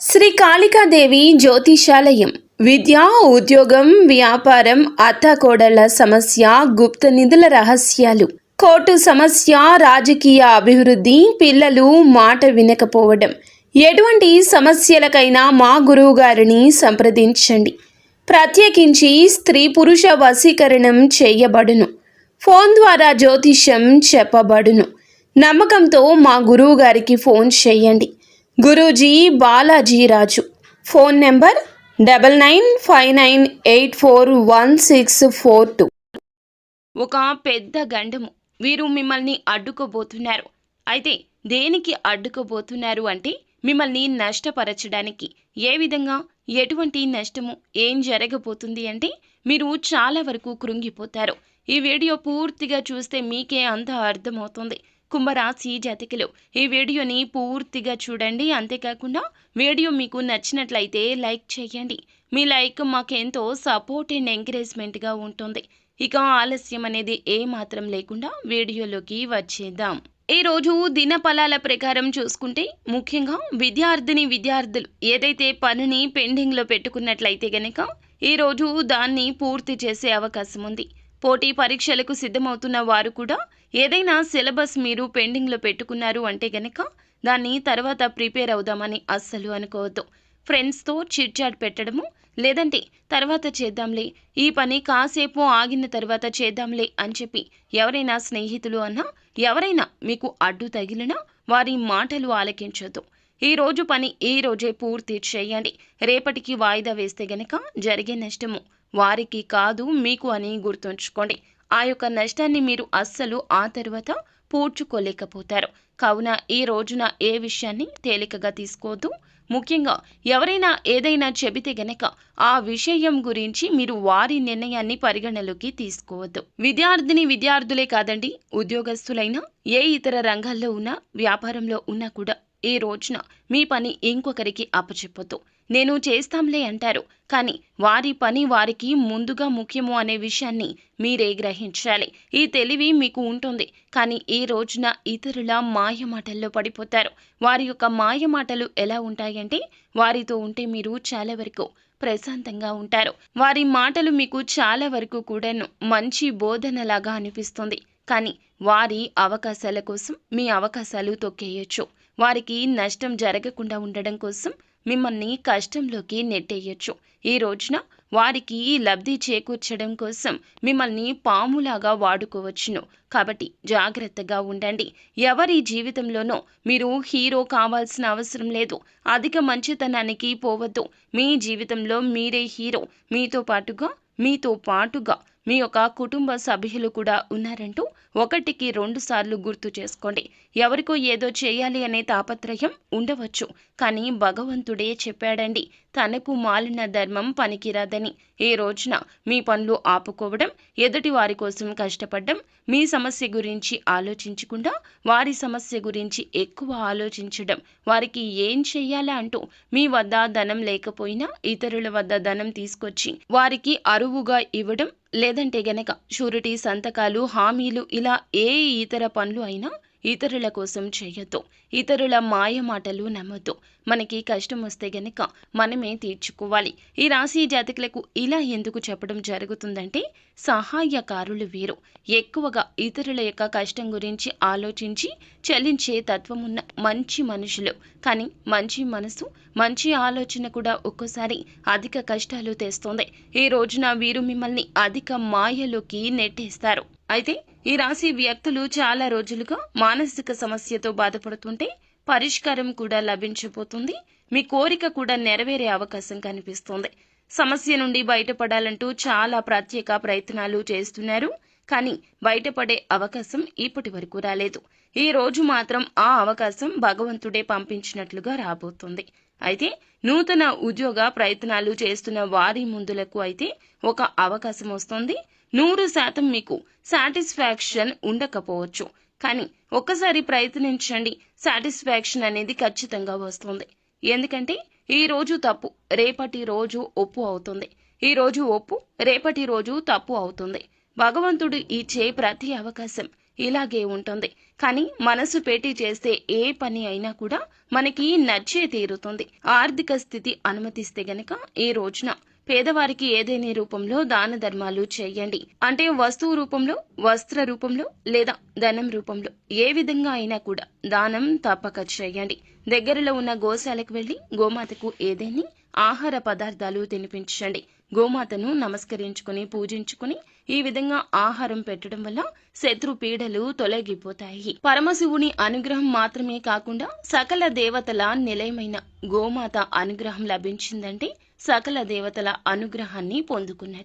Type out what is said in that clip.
శ్రీ కాళికాదేవి జ్యోతిషాలయం విద్య, ఉద్యోగం, వ్యాపారం, అత్తాకోడళ్ల సమస్య, గుప్త నిధుల రహస్యాలు, కోర్టు సమస్య, రాజకీయ అభివృద్ధి, పిల్లలు మాట వినకపోవడం, ఎటువంటి సమస్యలకైనా మా గురువు గారిని సంప్రదించండి. ప్రత్యేకించి స్త్రీ పురుష వశీకరణం చేయబడును. ఫోన్ ద్వారా జ్యోతిష్యం చెప్పబడును. నమ్మకంతో మా గురువు గారికి ఫోన్ చేయండి. గురూజీ బాలాజీరాజు. Phone number 9959841642. ఒక పెద్ద గండము. వీరు మిమ్మల్ని అడ్డుకోబోతున్నారు. అయితే దేనికి అడ్డుకోబోతున్నారు అంటే మిమ్మల్ని నష్టపరచడానికి. ఏ విధంగా, ఎటువంటి నష్టము, ఏం జరగబోతుంది అంటే మీరు చాలా వరకు కృంగిపోతారు. ఈ వీడియో పూర్తిగా చూస్తే మీకే అంతా అర్థమవుతుంది. కుంభరాశి జాతకులు ఈ వీడియోని పూర్తిగా చూడండి. అంతేకాకుండా వీడియో మీకు నచ్చినట్లయితే లైక్ చేయండి. మీ లైక్ మాకెంతో సపోర్ట్ అండ్ ఎంకరేజ్మెంట్గా ఉంటుంది. ఇక ఆలస్యం అనేది ఏమాత్రం లేకుండా వీడియోలోకి వచ్చేద్దాం. ఈరోజు దినఫలాల ప్రకారం చూసుకుంటే ముఖ్యంగా విద్యార్థులు ఏదైతే పనిని పెండింగ్లో పెట్టుకున్నట్లయితే గనక ఈరోజు దాన్ని పూర్తి చేసే అవకాశం ఉంది. పోటీ పరీక్షలకు సిద్ధమవుతున్న వారు కూడా ఏదైనా సిలబస్ మీరు పెండింగ్లో పెట్టుకున్నారు అంటే గనక దాన్ని తర్వాత ప్రిపేర్ అవుదామని అస్సలు అనుకోవద్దు. ఫ్రెండ్స్తో చిట్చాట్ పెట్టడము, లేదంటే తర్వాత చేద్దాంలే, ఈ పని కాసేపు ఆగిన తర్వాత చేద్దాంలే అని చెప్పి ఎవరైనా స్నేహితులు అన్నా, ఎవరైనా మీకు అడ్డు తగిలినా వారి మాటలు ఆలకించొద్దు. ఈ రోజు పని ఈ రోజే పూర్తి చేయండి. రేపటికి వాయిదా వేస్తే గనక జరిగే నష్టము వారికి కాదు మీకు అని గుర్తుంచుకోండి. ఆ యొక్క నష్టాన్ని మీరు అస్సలు ఆ తర్వాత పూడ్చుకోలేకపోతారు. కావున ఈ రోజున ఏ విషయాన్ని తేలికగా తీసుకోవద్దు. ముఖ్యంగా ఎవరైనా ఏదైనా చెబితే గనక ఆ విషయం గురించి మీరు వారి నిర్ణయాన్ని పరిగణలోకి తీసుకోవద్దు. విద్యార్థులే కాదండి, ఉద్యోగస్తులైనా, ఏ ఇతర రంగాల్లో ఉన్నా, వ్యాపారంలో ఉన్నా కూడా ఈ రోజున మీ పని ఇంకొకరికి అప్పచెప్పొద్దు. నేను చేస్తాంలే అంటారు, కానీ వారి పని వారికి ముందుగా ముఖ్యము అనే విషయాన్ని మీరే గ్రహించాలి. ఈ తెలివి మీకు ఉంటుంది, కానీ ఈ రోజున ఇతరుల మాయమాటల్లో పడిపోతారు. వారి యొక్క మాయమాటలు ఎలా ఉంటాయంటే వారితో ఉంటే మీరు చాలా వరకు ప్రశాంతంగా ఉంటారు. వారి మాటలు మీకు చాలా వరకు కూడాను మంచి బోధనలాగా అనిపిస్తుంది, కానీ వారి అవకాశాల కోసం మీ అవకాశాలు తొక్కేయచ్చు. వారికి నష్టం జరగకుండా ఉండడం కోసం మిమ్మల్ని కష్టంలోకి నెట్టేయచ్చు. ఈ రోజున వారికి లబ్ధి చేకూర్చడం కోసం మిమ్మల్ని పాములాగా వాడుకోవచ్చును. కాబట్టి జాగ్రత్తగా ఉండండి. ఎవరి జీవితంలోనో మీరు హీరో కావాల్సిన అవసరం లేదు. అధిక మంచితనానికి పోవద్దు. మీ జీవితంలో మీరే హీరో. మీతో పాటుగా మీ యొక్క కుటుంబ సభ్యులు కూడా ఉన్నారంటూ ఒకటికి 2 సార్లు గుర్తు చేసుకోండి. ఎవరికో ఏదో చేయాలి అనే తాపత్రయం ఉండవచ్చు, కానీ భగవంతుడే చెప్పాడండి, తనకు మాలిన ధర్మం పనికిరాదని. ఈ రోజున మీ పనులు ఆపుకోవడం, ఎదుటి వారి కోసం కష్టపడడం, మీ సమస్య గురించి ఆలోచించకుండా వారి సమస్య గురించి ఎక్కువ ఆలోచించడం, వారికి ఏం చెయ్యాలా అంటూ మీ వద్ద ధనం లేకపోయినా ఇతరుల వద్ద ధనం తీసుకొచ్చి వారికి అరువుగా ఇవ్వడం, లేదంటే గనక షూరిటీ సంతకాలు, హామీలు, ఇలా ఏ ఇతర పనులు అయినా ఇతరుల కోసం చేయొద్దు. ఇతరుల మాయ మాటలు నమ్మొద్దు. మనకి కష్టం వస్తే గనక మనమే తీర్చుకోవాలి. ఈ రాశి జాతకులకు ఇలా ఎందుకు చెప్పడం జరుగుతుందంటే సహాయకారులు వీరు ఎక్కువగా ఇతరుల యొక్క కష్టం గురించి ఆలోచించి చలించే తత్వమున్న మంచి మనుషులు. కానీ మంచి మనసు, మంచి ఆలోచన కూడా ఒక్కోసారి అధిక కష్టాలు తెస్తుంది. ఈ రోజున వీరు మిమ్మల్ని అధిక మాయలోకి నెట్టేస్తారు. అయితే ఈ రాశి వ్యక్తులు చాలా రోజులుగా మానసిక సమస్యతో బాధపడుతుంటే పరిష్కారం కూడా లభించబోతుంది. మీ కోరిక కూడా నెరవేరే అవకాశం కనిపిస్తోంది. సమస్య నుండి బయటపడాలంటూ చాలా ప్రత్యేక ప్రయత్నాలు చేస్తున్నారు, కానీ బయటపడే అవకాశం ఇప్పటి వరకు రాలేదు. ఈ రోజు మాత్రం ఆ అవకాశం భగవంతుడే పంపించినట్లుగా రాబోతుంది. అయితే నూతన ఉద్యోగ ప్రయత్నాలు చేస్తున్న వారి ముందులకు అయితే ఒక అవకాశం వస్తుంది. 100% మీకు సాటిస్ఫాక్షన్ ఉండకపోవచ్చు, కానీ ఒక్కసారి ప్రయత్నించండి. సాటిస్ఫాక్షన్ అనేది ఖచ్చితంగా వస్తుంది. ఎందుకంటే ఈ రోజు తప్పు రేపటి రోజు ఒప్పు అవుతుంది. ఈ రోజు ఒప్పు రేపటి రోజు తప్పు అవుతుంది. భగవంతుడు ఇచ్చే ప్రతి అవకాశం ఇలాగే ఉంటుంది. కానీ మనసు పెట్టి చేస్తే ఏ పని అయినా కూడా మనకి నచ్చే తీరుతుంది. ఆర్థిక స్థితి అనుమతిస్తే గనక ఈ రోజున పేదవారికి ఏదేని రూపంలో దాన ధర్మాలు చేయండి. అంటే వస్తువు రూపంలో, వస్త్ర రూపంలో లేదా ధనం రూపంలో ఏ విధంగా అయినా కూడా దానం తప్పక చేయండి. దగ్గరలో ఉన్న గోశాలకు వెళ్లి గోమాతకు ఏదేని ఆహార పదార్థాలు తినిపించండి. గోమాతను నమస్కరించుకుని పూజించుకుని ఈ విధంగా ఆహారం పెట్టడం వల్ల శత్రు పీడలు తొలగిపోతాయి. పరమశివుని అనుగ్రహం మాత్రమే కాకుండా సకల దేవతల నిలయమైన గోమాత అనుగ్రహం లభించిందంటే సకల దేవతల అనుగ్రహాన్ని పొందుకున్నట్టు.